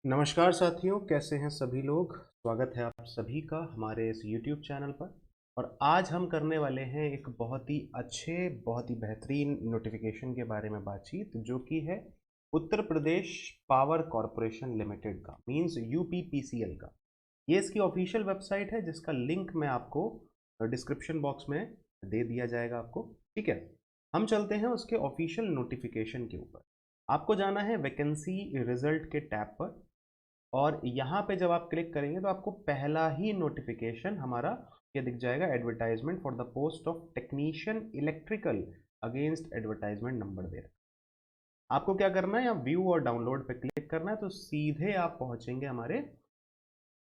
नमस्कार साथियों, कैसे हैं सभी लोग। स्वागत है आप सभी का हमारे इस YouTube चैनल पर। और आज हम करने वाले हैं एक बहुत ही अच्छे, बहुत ही बेहतरीन नोटिफिकेशन के बारे में बातचीत, जो कि है Uttar Pradesh power corporation limited का, मींस यूपीपीसीएल का। ये इसकी ऑफिशियल वेबसाइट है, जिसका लिंक मैं आपको डिस्क्रिप्शन बॉक्स में दे दिया जाएगा आपको। ठीक है, हम चलते हैं उसके ऑफिशियल नोटिफिकेशन के ऊपर। आपको जाना है वैकेंसी रिजल्ट के टैब पर, और यहाँ पे जब आप क्लिक करेंगे तो आपको पहला ही नोटिफिकेशन हमारा ये दिख जाएगा, advertisement for the post of technician electrical against advertisement number दे रहा है। आपको क्या करना है, यहाँ व्यू और डाउनलोड पे क्लिक करना है, तो सीधे आप पहुंचेंगे हमारे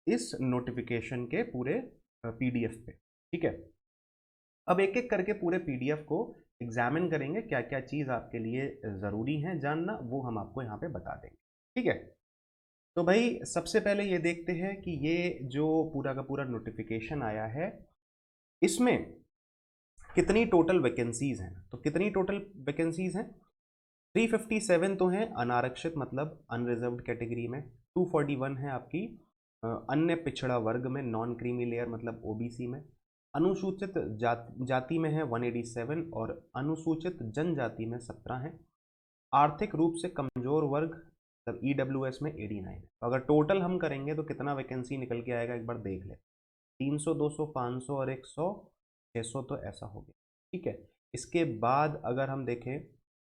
इस नोटिफिकेशन के पूरे पीडीएफ पे। ठीक है, अब एक एक करके पूरे पीडीएफ को एग्जामिन करेंगे, क्या क्या चीज़ आपके लिए ज़रूरी है जानना, वो हम आपको यहाँ पे बता देंगे। ठीक है, तो भाई सबसे पहले ये देखते हैं कि ये जो पूरा का पूरा नोटिफिकेशन आया है, इसमें कितनी टोटल वैकेंसीज हैं। तो कितनी टोटल वैकेंसीज हैं, 357 तो हैं अनारक्षित, मतलब अनरिजर्व्ड कैटेगरी में। 241 है आपकी अन्य पिछड़ा वर्ग में, नॉन क्रीमी लेयर मतलब ओबीसी में। अनुसूचित जाति में है 187, और अनुसूचित जनजाति में 17 है। आर्थिक रूप से कमजोर वर्ग मतलब ईडब्ल्यूएस में 89 है। तो अगर टोटल हम करेंगे तो कितना वैकेंसी निकल के आएगा, एक बार देख ले। 300, 200, 500 और 100, 600, तो ऐसा हो गया। ठीक है, इसके बाद अगर हम देखें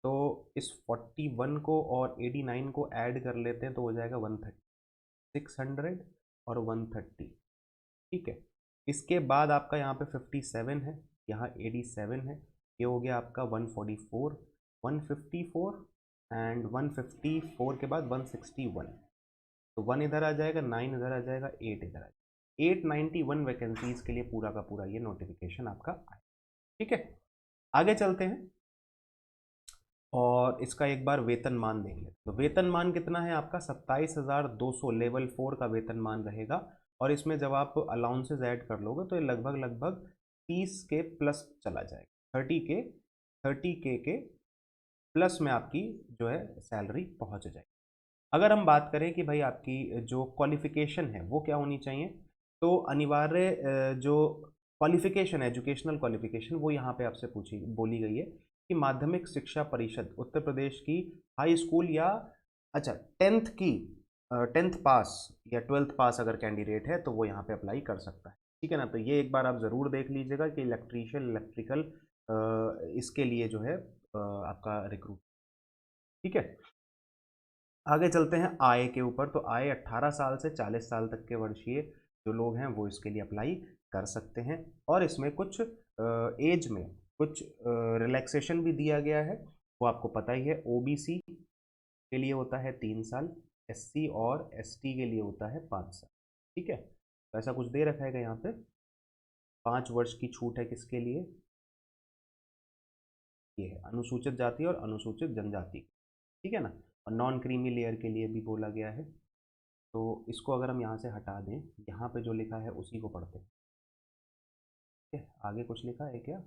तो इस 41 को और 89 को ऐड कर लेते हैं तो हो जाएगा 130, 600 और 130। ठीक है, इसके बाद आपका यहाँ पे 57 है, यहाँ 87 है, ये हो गया आपका 144, 154 एंड 154 के बाद 161। तो 1 इधर आ जाएगा, 9 इधर आ जाएगा, 8 इधर आ जाएगा। 891 वैकेंसीज के लिए पूरा का पूरा ये नोटिफिकेशन आपका आया। ठीक है, आगे चलते हैं और इसका एक बार वेतनमान देख लें। तो वेतनमान कितना है आपका, 27,200 लेवल 4 का वेतनमान रहेगा। और इसमें जब आप अलाउंसेज ऐड कर लोगे तो ये लगभग लगभग 30 के प्लस चला जाएगा, 30 के प्लस में आपकी जो है सैलरी पहुंच जाएगी। अगर हम बात करें कि भाई आपकी जो क्वालिफिकेशन है वो क्या होनी चाहिए, तो अनिवार्य जो क्वालिफिकेशन है, एजुकेशनल क्वालिफिकेशन, वो यहाँ पे आपसे पूछी बोली गई है कि माध्यमिक शिक्षा परिषद उत्तर प्रदेश की हाई स्कूल या अच्छा 10th की 10th पास या 12th पास अगर कैंडिडेट है तो वो यहाँ पे अप्लाई कर सकता है। ठीक है ना, तो ये एक बार आप ज़रूर देख लीजिएगा कि इलेक्ट्रीशियन इलेक्ट्रिकल इसके लिए जो है आपका रिक्रूट। ठीक है, आगे चलते हैं आय के ऊपर। तो आय 18 साल से 40 साल तक के वर्षीय जो लोग हैं वो इसके लिए अप्लाई कर सकते हैं। और इसमें कुछ एज में कुछ रिलैक्सेशन भी दिया गया है, वो आपको पता ही है। ओबीसी के लिए होता है 3 साल, एससी और एसटी के लिए होता है 5 साल। ठीक है, तो ऐसा कुछ दे रखा है यहाँ पे। 5 वर्ष की छूट है किसके लिए, ये है अनुसूचित जाति और अनुसूचित जनजाति। ठीक है ना, और नॉन क्रीमी लेयर के लिए भी बोला गया है। तो इसको अगर हम यहाँ से हटा दें, यहाँ पे जो लिखा है उसी को पढ़ते हैं। ठीक है, आगे कुछ लिखा है क्या,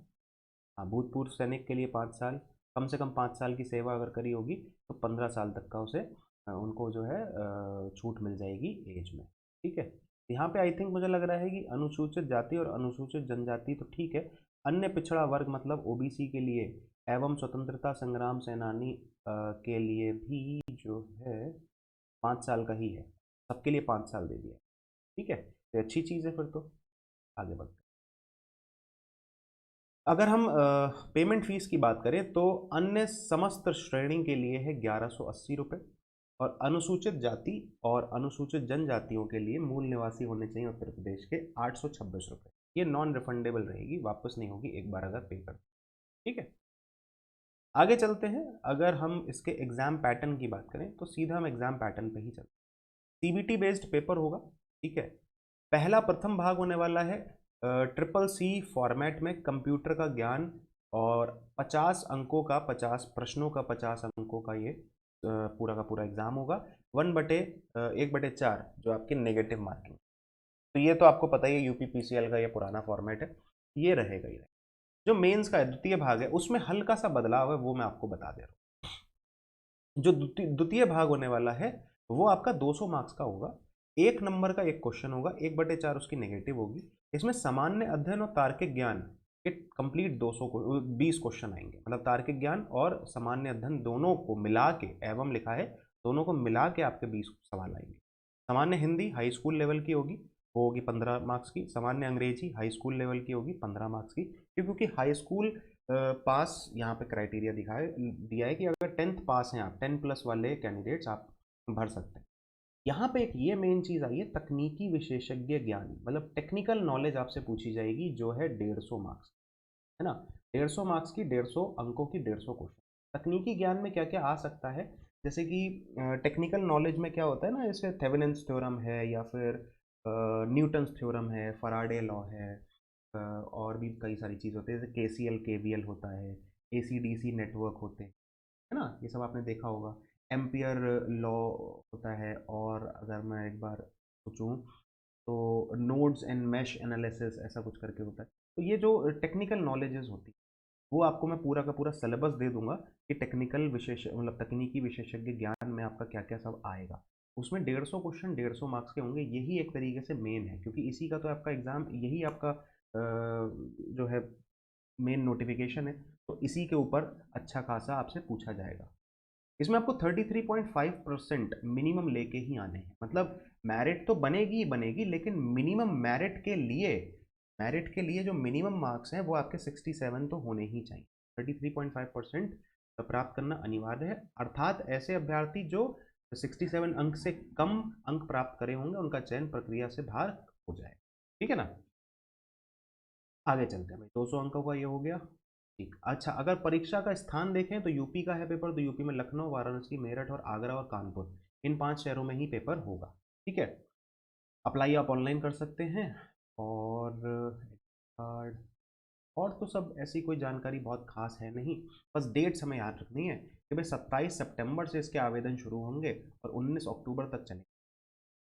हाँ, भूतपूर्व सैनिक के लिए 5 साल, कम से कम 5 साल की सेवा अगर करी होगी तो 15 साल तक का उसे उनको जो है छूट मिल जाएगी एज में। ठीक है, यहाँ पे आई थिंक मुझे लग रहा है कि अनुसूचित जाति और अनुसूचित जनजाति तो ठीक है, अन्य पिछड़ा वर्ग मतलब ओबीसी के लिए एवं स्वतंत्रता संग्राम सेनानी के लिए भी जो है 5 साल का ही है, सबके लिए 5 साल दे दिया। ठीक है, तो अच्छी चीज़ है फिर तो। आगे बढ़ते हैं। अगर हम पेमेंट फीस की बात करें तो अन्य समस्त श्रेणी के लिए है 1180 रुपये, और अनुसूचित जाति और अनुसूचित जनजातियों के लिए मूल निवासी होने चाहिए उत्तर प्रदेश के 826 रुपये। ये नॉन रिफंडेबल रहेगी, वापस नहीं होगी एक बार अगर पे कर। ठीक है, आगे चलते हैं। अगर हम इसके एग्जाम पैटर्न की बात करें तो सीधा हम एग्जाम पैटर्न पे ही चलते हैं। सीबीटी बेस्ड पेपर होगा। ठीक है, पहला प्रथम भाग होने वाला है ट्रिपल सी फॉर्मेट में कंप्यूटर का ज्ञान, और 50 अंकों का, 50 प्रश्नों का, 50 अंकों का ये पूरा का पूरा एग्जाम होगा। 1/4 जो आपके नेगेटिव मार्किंग। तो ये तो आपको पता ही है, यूपीपीसीएल का ये पुराना फॉर्मेट है, ये रहेगा ही। जो मेंस का द्वितीय भाग है उसमें हल्का सा बदलाव है, वो मैं आपको बता दे रहा हूँ। जो द्वितीय भाग होने वाला है वो आपका 200 मार्क्स का होगा। 1 नंबर का एक क्वेश्चन होगा, 1/4 उसकी नेगेटिव होगी। इसमें सामान्य अध्ययन और तार्किक ज्ञान के कंप्लीट 200 को 20 क्वेश्चन आएंगे। मतलब तार्किक ज्ञान और सामान्य अध्ययन दोनों को मिला के, एवं लिखा है, दोनों को मिला के आपके 20 सवाल आएंगे। सामान्य हिंदी हाई स्कूल लेवल की होगी, वो होगी 15 मार्क्स की। सामान्य अंग्रेजी हाई स्कूल लेवल की होगी, 15 मार्क्स की। क्योंकि हाई स्कूल पास यहाँ पे क्राइटेरिया दिया है कि अगर 10th पास हैं आप, 10+ वाले कैंडिडेट्स आप भर सकते हैं। यहाँ पे एक ये मेन चीज़ आई है, तकनीकी विशेषज्ञ ज्ञान, मतलब टेक्निकल नॉलेज आपसे पूछी जाएगी, जो है 150 मार्क्स, है ना। 150 मार्क्स की, 150 अंकों की, 150 क्वेश्चन। तकनीकी ज्ञान में क्या क्या आ सकता है, जैसे कि टेक्निकल नॉलेज में क्या होता है ना, जैसे थेवेनिन्स थ्योरम है, या फिर न्यूटन्स थ्योरम है, फराडे लॉ है, और भी कई सारी चीज़ होती है, जैसे KCL KVL होता है, ACDC नेटवर्क होते हैं, है ना, ये सब आपने देखा होगा। एम्पियर लॉ होता है। और अगर मैं एक बार सोचूं तो नोड्स एंड मैश एनालिसिस ऐसा कुछ करके होता है। तो ये जो टेक्निकल नॉलेजेस होती है, वो आपको मैं पूरा का पूरा सिलेबस दे दूंगा कि टेक्निकल विशेष मतलब तकनीकी विशेषज्ञ ज्ञान में आपका क्या क्या सब आएगा। उसमें 150 क्वेश्चन 150 मार्क्स के होंगे। यही एक तरीके से मेन है, क्योंकि इसी का तो आपका एग्जाम, यही आपका जो है मेन नोटिफिकेशन है। तो इसी के ऊपर अच्छा खासा आपसे पूछा जाएगा। इसमें आपको 33.5% मिनिमम लेके ही आने हैं। मतलब मेरिट तो बनेगी ही बनेगी, लेकिन मिनिमम मेरिट के लिए जो मिनिमम मार्क्स हैं वो आपके 67 तो होने ही चाहिए। 33.5% प्राप्त करना अनिवार्य है। अर्थात ऐसे अभ्यर्थी जो 67 अंक से कम अंक प्राप्त करे होंगे, उनका चयन प्रक्रिया से बाहर हो जाए। ठीक है ना। आगे चलते हैं भाई। 200 अंकों का ये हो गया। ठीक। अच्छा, अगर परीक्षा का स्थान देखें तो यूपी का है पेपर, तो यूपी में लखनऊ, वाराणसी, मेरठ और आगरा और कानपुर, इन 5 शहरों में ही पेपर होगा। ठीक है। अप्लाई आप ऑनलाइन कर सकते हैं। और कार्ड और तो सब ऐसी कोई जानकारी बहुत खास है नहीं। बस डेट्स हमें याद रखनी है कि भाई 27 सितंबर से इसके आवेदन शुरू होंगे और 19 अक्टूबर तक चलेंगे।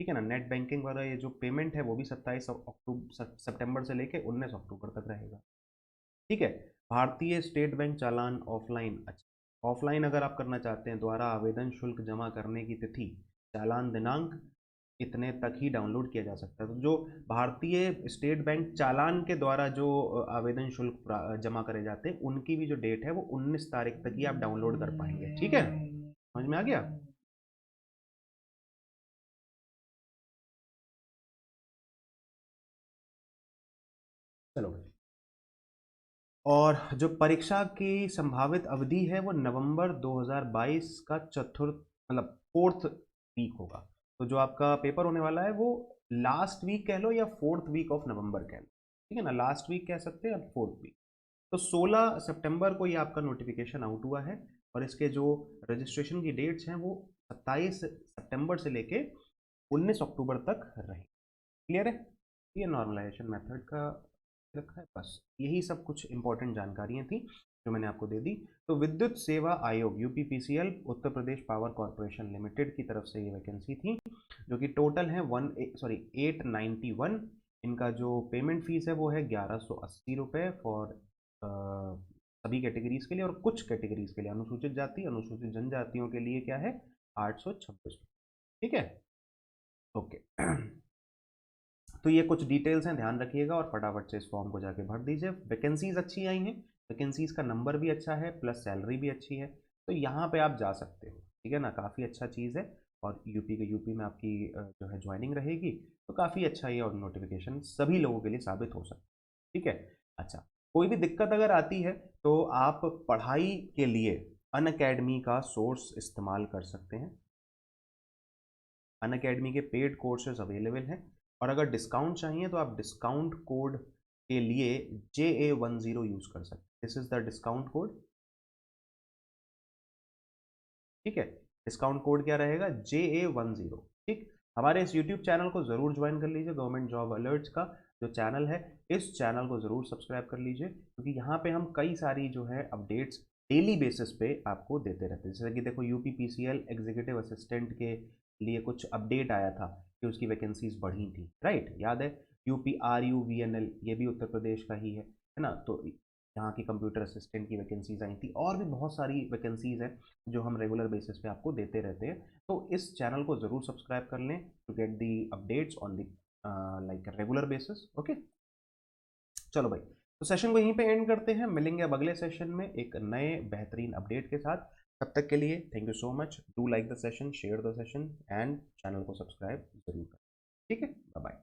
ठीक है ना। नेट बैंकिंग वाला ये जो पेमेंट है वो भी 27 अक्टूबर सितंबर से लेके 19 अक्टूबर तक रहेगा। ठीक है। भारतीय स्टेट बैंक चालान ऑफलाइन। अच्छा, ऑफलाइन अगर आप करना चाहते हैं, द्वारा आवेदन शुल्क जमा करने की तिथि, चालान दिनांक इतने तक ही डाउनलोड किया जा सकता है। तो जो भारतीय स्टेट बैंक चालान के द्वारा जो आवेदन शुल्क जमा करे जाते हैं, उनकी भी जो डेट है वो 19 तारीख तक ही आप डाउनलोड कर पाएंगे। ठीक है, समझ में आ गया। चलो भाई। और जो परीक्षा की संभावित अवधि है वो नवंबर 2022 का चतुर्थ मतलब 4th वीक होगा। तो जो आपका पेपर होने वाला है वो लास्ट वीक कह लो या 4th वीक ऑफ नवंबर कह लो। ठीक है ना, लास्ट वीक कह सकते हैं, अब 4th वीक। तो 16 सितंबर को ये आपका नोटिफिकेशन आउट हुआ है। और इसके जो रजिस्ट्रेशन की डेट्स हैं वो 27 सितंबर से लेके 19 अक्टूबर तक रहे। क्लियर है। ये नॉर्मलाइजेशन मेथड का रखा है। बस यही सब कुछ इंपॉर्टेंट जानकारियां थी जो मैंने आपको दे दी। तो विद्युत सेवा आयोग UPPCL Uttar Pradesh power corporation limited की तरफ से ये वैकेंसी थी, जो कि टोटल है 891। इनका जो पेमेंट फीस है वो है 1180 रुपये फॉर सभी कैटेगरीज के लिए, और कुछ कैटेगरीज के लिए, अनुसूचित जाति अनुसूचित जनजातियों के लिए क्या है, 826। ठीक है। ओके। तो ये कुछ डिटेल्स हैं, ध्यान रखिएगा और फटाफट से इस फॉर्म को जाके भर दीजिए। वैकेंसीज अच्छी आई हैं, वैकेंसीज का नंबर भी अच्छा है, प्लस सैलरी भी अच्छी है। तो यहाँ पे आप जा सकते हो। ठीक है ना, काफ़ी अच्छा चीज़ है। और यूपी में आपकी जो है ज्वाइनिंग रहेगी, तो काफ़ी अच्छा ये और नोटिफिकेशन सभी लोगों के लिए साबित हो सकता है। ठीक है। अच्छा, कोई भी दिक्कत अगर आती है तो आप पढ़ाई के लिए अन अकेडमी का सोर्स इस्तेमाल कर सकते हैं। अन अकेडमी के पेड कोर्सेज अवेलेबल हैं। और अगर डिस्काउंट चाहिए तो आप डिस्काउंट कोड के लिए JA10 यूज़ कर सकते हैं। This is the discount code. ठीक है। डिस्काउंट कोड क्या रहेगा, JA10। ठीक। हमारे इस यूट्यूब चैनल को ज़रूर ज्वाइन कर लीजिए, गवर्नमेंट जॉब अलर्ट्स का जो चैनल है, इस चैनल को ज़रूर सब्सक्राइब कर लीजिए, क्योंकि यहाँ पे हम कई सारी जो है अपडेट्स डेली बेसिस पे आपको देते रहते हैं। जैसे कि देखो, UPPCL एग्जीक्यूटिव असिस्टेंट के लिए कुछ अपडेट आया था कि उसकी वैकेंसीज बढ़ी थी, राइट, याद है। UPRUVNL ये भी उत्तर प्रदेश का ही है ना। तो यहाँ की कंप्यूटर असिस्टेंट की वैकेंसीज आई थी, और भी बहुत सारी वैकेंसीज हैं जो हम रेगुलर बेसिस पे आपको देते रहते हैं। तो इस चैनल को ज़रूर सब्सक्राइब कर लें to get the updates on the like regular basis. Okay, चलो भाई, तो सेशन को यहीं पे एंड करते हैं, मिलेंगे अब अगले सेशन में एक नए बेहतरीन अपडेट के साथ। तब तक के लिए thank you so much, do like the session, share the session and channel को सब्सक्राइब जरूर करें। ठीक है, बाय बाय।